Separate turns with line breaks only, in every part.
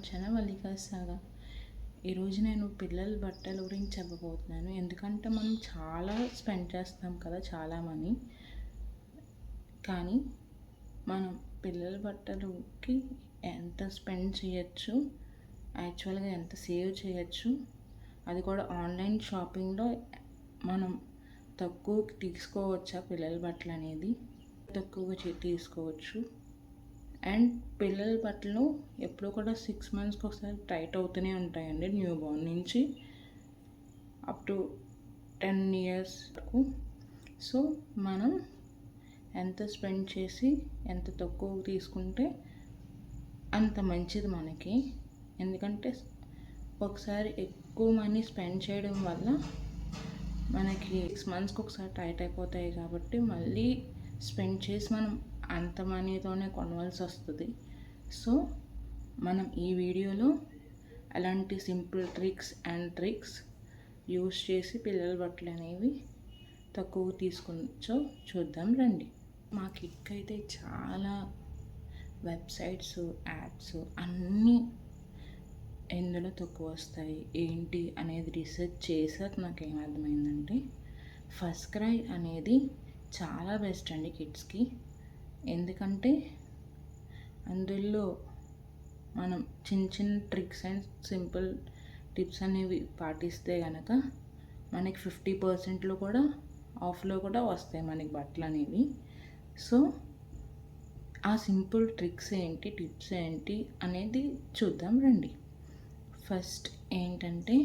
Channel Mallika సాగా. ఈరోజు నేను పిల్లల బట్టల గురించి చెప్పబోతున్నాను. ఎందుకంటే మనం చాలా స్పెండ్ చేస్తాం కదా, చాలా మనీ. కానీ మనం పిల్లల బట్టలకి ఎంత స్పెండ్ చేయొచ్చు, యాక్చువల్గా ఎంత సేవ్ చేయొచ్చు, అది కూడా ఆన్లైన్ షాపింగ్లో మనం తక్కువకి తీసుకోవచ్చా పిల్లల బట్టలు అనేది, తక్కువగా తీసుకోవచ్చు. అండ్ పిల్లల బట్టలు ఎప్పుడు కూడా 6 monthsకి ఒకసారి టైట్ అవుతూనే ఉంటాయండి, న్యూ బోర్న్ నుంచి అప్ టు 10 years వరకు. సో మనం ఎంత స్పెండ్ చేసి ఎంత తక్కువ తీసుకుంటే అంత మంచిది మనకి. ఎందుకంటే ఒకసారి ఎక్కువ మనీ స్పెండ్ చేయడం వల్ల మనకి 6 monthsకి ఒకసారి టైట్ అయిపోతాయి కాబట్టి మళ్ళీ స్పెండ్ చేసి మనం అంత మనీతోనే కొనవలసి వస్తుంది. సో మనం ఈ వీడియోలో అలాంటి సింపుల్ ట్రిక్స్ యూస్ చేసి పిల్లల బట్టలు అనేవి తక్కువ తీసుకొచ్చో చూద్దాం రండి. మా కిడ్కి అయితే చాలా వెబ్సైట్స్, యాప్స్ అన్నీ ఎందులో తక్కువ వస్తాయి ఏంటి అనేది రీసెర్చ్ చేశాక నాకు ఏమర్థమైందంటే ఫస్ట్ క్రై అనేది చాలా బెస్ట్ అండి కిడ్స్కి. ఎందుకంటే అందులో మనం చిన్న ట్రిక్స్ అండ్ సింపుల్ టిప్స్ అనేవి పాటిస్తే కనుక మనకి 50%లో కూడా ఆఫ్లో కూడా వస్తాయి మనకి బట్టలు అనేవి. సో ఆ సింపుల్ ట్రిక్స్ ఏంటి, టిప్స్ ఏంటి అనేది చూద్దాం రండి. ఫస్ట్ ఏంటంటే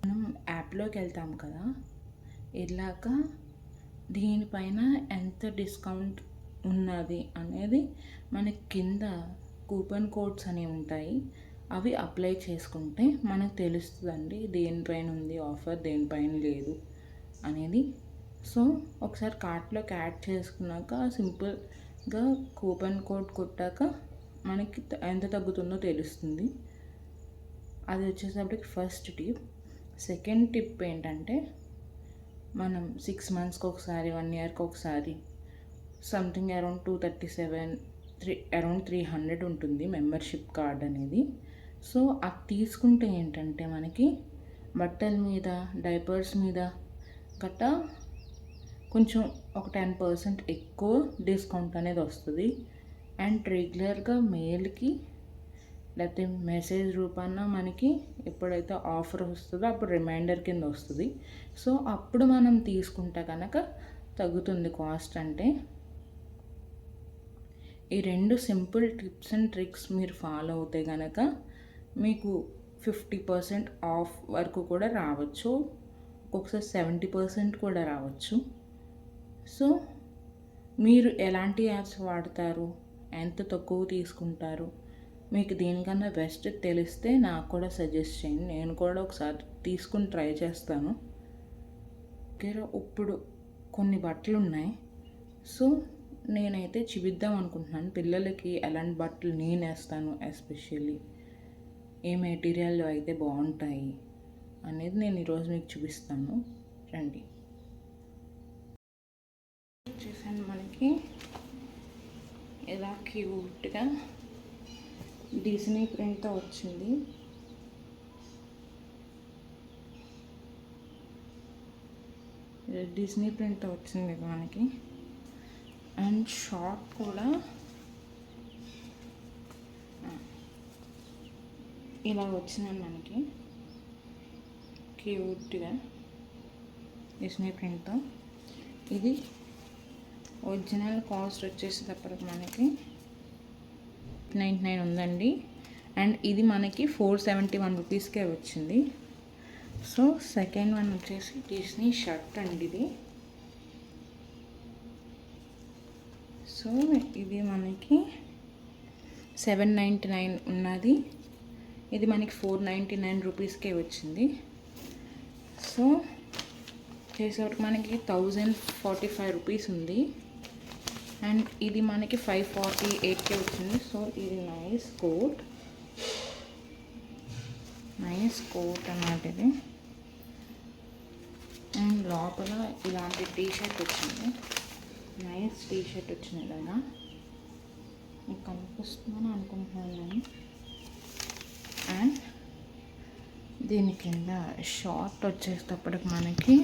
మనం యాప్లోకి వెళ్తాం కదా, వెళ్ళాక దీనిపైన ఎంత డిస్కౌంట్ ఉన్నది అనేది మనకి కింద కూపన్ కోడ్స్ అనేవి ఉంటాయి, అవి అప్లై చేసుకుంటే మనకు తెలుస్తుందండి దేనిపైన ఉంది ఆఫర్, దేనిపైన లేదు అనేది. సో ఒకసారి కార్ట్లోకి యాడ్ చేసుకున్నాక సింపుల్గా కూపన్ కోడ్ కొట్టాక మనకి ఎంత తగ్గుతుందో తెలుస్తుంది. అది వచ్చేసరికి ఫస్ట్ టిప్. సెకండ్ టిప్ ఏంటంటే మనం 6 monthsకి ఒకసారి, 1 yearకి ఒకసారి సంథింగ్ అరౌండ్ 237 అరౌండ్ 300 ఉంటుంది మెంబర్షిప్ కార్డ్ అనేది. సో అది తీసుకుంటే ఏంటంటే మనకి బట్టల మీద, డైపర్స్ మీద గట్టా కొంచెం ఒక 10% ఎక్కువ డిస్కౌంట్ అనేది వస్తుంది. అండ్ రెగ్యులర్గా మెయిల్కి లేకపోతే మెసేజ్ రూపాన మనకి ఎప్పుడైతే ఆఫర్ వస్తుందో అప్పుడు రిమైండర్ కింద వస్తుంది. సో అప్పుడు మనం తీసుకుంటే కనుక తగ్గుతుంది కాస్ట్. అంటే ఈ 2 సింపుల్ టిప్స్ అండ్ ట్రిక్స్ మీరు ఫాలో అవుతే కనుక మీకు 50% ఆఫ్ వరకు కూడా రావచ్చు, ఒక్కొక్కసారి 70% కూడా రావచ్చు. సో మీరు ఎలాంటి యాప్స్ వాడతారు, ఎంత తక్కువ తీసుకుంటారు, మీకు దీనికన్నా బెస్ట్ తెలిస్తే నాకు కూడా సజెస్ట్ చేయండి. నేను కూడా ఒకసారి తీసుకుని ట్రై చేస్తాను. ఇప్పుడు కొన్ని బట్టలు ఉన్నాయి, సో నేనైతే చూపిద్దాం అనుకుంటున్నాను పిల్లలకి ఎలాంటి బట్టలు నేను వేస్తాను, ఎస్పెషల్లీ ఏ మెటీరియల్ అయితే బాగుంటాయి అనేది నేను ఈరోజు మీకు చూపిస్తాను రండి. చూసాను మనకి ఇలా క్యూట్గా డిస్నీ ప్రింట్తో వచ్చింది. డిస్నీ ప్రింట్తో వచ్చింది మనకి. అండ్ షార్ట్ కూడా ఇలా వచ్చిందండి మనకి క్యూట్గా డిస్నీ ప్రింట్తో. ఇది ఒరిజినల్ కాస్ట్ వచ్చేసేటప్పటికి మనకి 99 ఉందండి. అండ్ ఇది మనకి 471 రూపీస్కే వచ్చింది. సో సెకండ్ వన్ వచ్చేసి డిస్నీ షర్ట్ అండి ఇది. సో ఇది మనకి 799 ఉన్నది, ఇది మనకి 499 రూపీస్కే వచ్చింది. సో చేసేవరకు మనకి 1045 రూపీస్ ఉంది. అండ్ ఇది మనకి 548కే వచ్చింది. సో ఇది నైస్ కోట్ అన్నమాట ఇది. అండ్ లోపల ఇలాంటి టీషర్ట్ వచ్చింది, నైస్ టీషర్ట్ వచ్చింది కదా, మీకు కనిపిస్తుందని అనుకుంటున్నాను నేను. అండ్ దీని కింద షార్ట్ వచ్చేటప్పటికి మనకి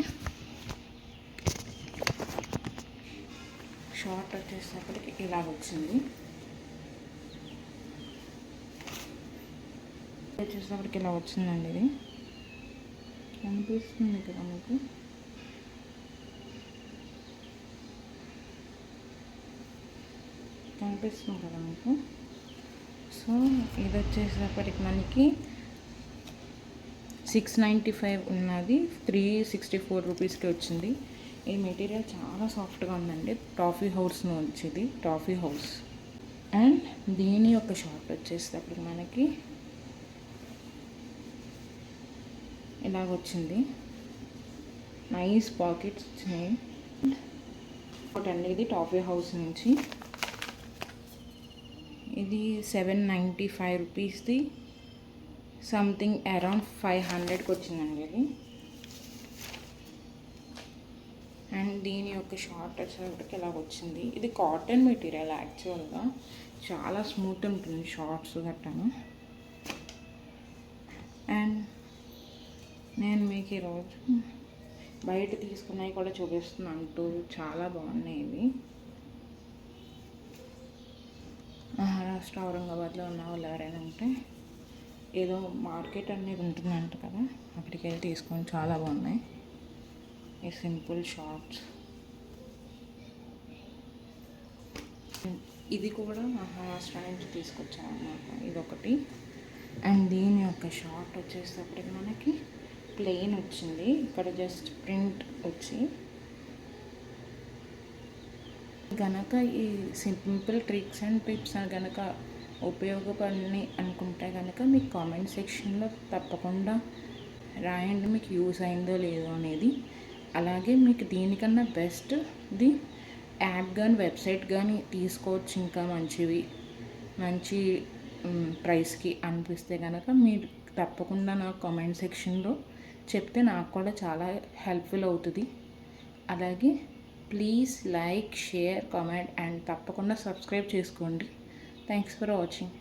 ఇలా వచ్చింది. వచ్చేటప్పటికి ఇలా వచ్చిందండి. ఇది కనిపిస్తుంది కదా మీకు, సో ఇది వచ్చేటప్పటికి మనకి 695 ఉన్నది 364 రూపీస్కి వచ్చింది. ఈ మెటీరియల్ చాలా సాఫ్ట్గా ఉందండి. టాఫీ హౌస్ నుంచి, ఇది టాఫీ హౌస్. అండ్ దీని యొక్క షార్ట్ వచ్చేటప్పటికి మనకి ఇలాగొచ్చింది. నైస్ పాకెట్స్ వచ్చినాయి. ఇది టాఫీ హౌస్ నుంచి, ఇది 795 రూపీస్ది, సంథింగ్ అరౌండ్ 500కి వచ్చిందండి ఇది. అండ్ దీని యొక్క షార్ట్ వచ్చేటప్పటికి ఇలా వచ్చింది. ఇది కాటన్ మెటీరియల్, యాక్చువల్గా చాలా స్మూత్ ఉంటుంది షార్ట్స్ గట్టాను. అండ్ నేను మీకు ఈరోజు బయట తీసుకున్నవి కూడా చూపిస్తున్నాను అంటూ, చాలా బాగున్నాయి ఇవి. మహారాష్ట్ర ఔరంగాబాద్లో ఉన్న వాళ్ళు ఎవరైనా ఉంటే, ఏదో మార్కెట్ అనేది ఉంటుందంట కదా, అక్కడికి వెళ్ళి తీసుకొని చాలా బాగున్నాయి ఈ సింపుల్ షార్ట్స్. ఇది కూడా మహారాష్ట్ర నుంచి తీసుకొచ్చాను అన్నమాట, ఇదొకటి. అండ్ దీని యొక్క షార్ట్ వచ్చేటప్పటికి మనకి ప్లెయిన్ వచ్చింది, ఇక్కడ జస్ట్ ప్రింట్ వచ్చి. గనక ఈ సింపుల్ ట్రిక్స్ అండ్ టిప్స్ గనక ఉపయోగపడి అనుకుంటే కనుక మీకు కామెంట్ సెక్షన్లో తప్పకుండా రాయండి, మీకు యూస్ అయిందో లేదో అనేది. అలాగే మీకు దీనికన్నా బెస్ట్ ది యాప్ కానీ వెబ్సైట్ కానీ తీసుకోవచ్చు, ఇంకా మంచి ప్రైస్కి అనిపిస్తే కనుక మీరు తప్పకుండా నాకు కామెంట్ సెక్షన్లో చెప్తే నాకు కూడా చాలా హెల్ప్ఫుల్ అవుతుంది. అలాగే please like, share, comment and తప్పకుండా సబ్స్క్రైబ్ చేసుకోండి. Thanks for watching.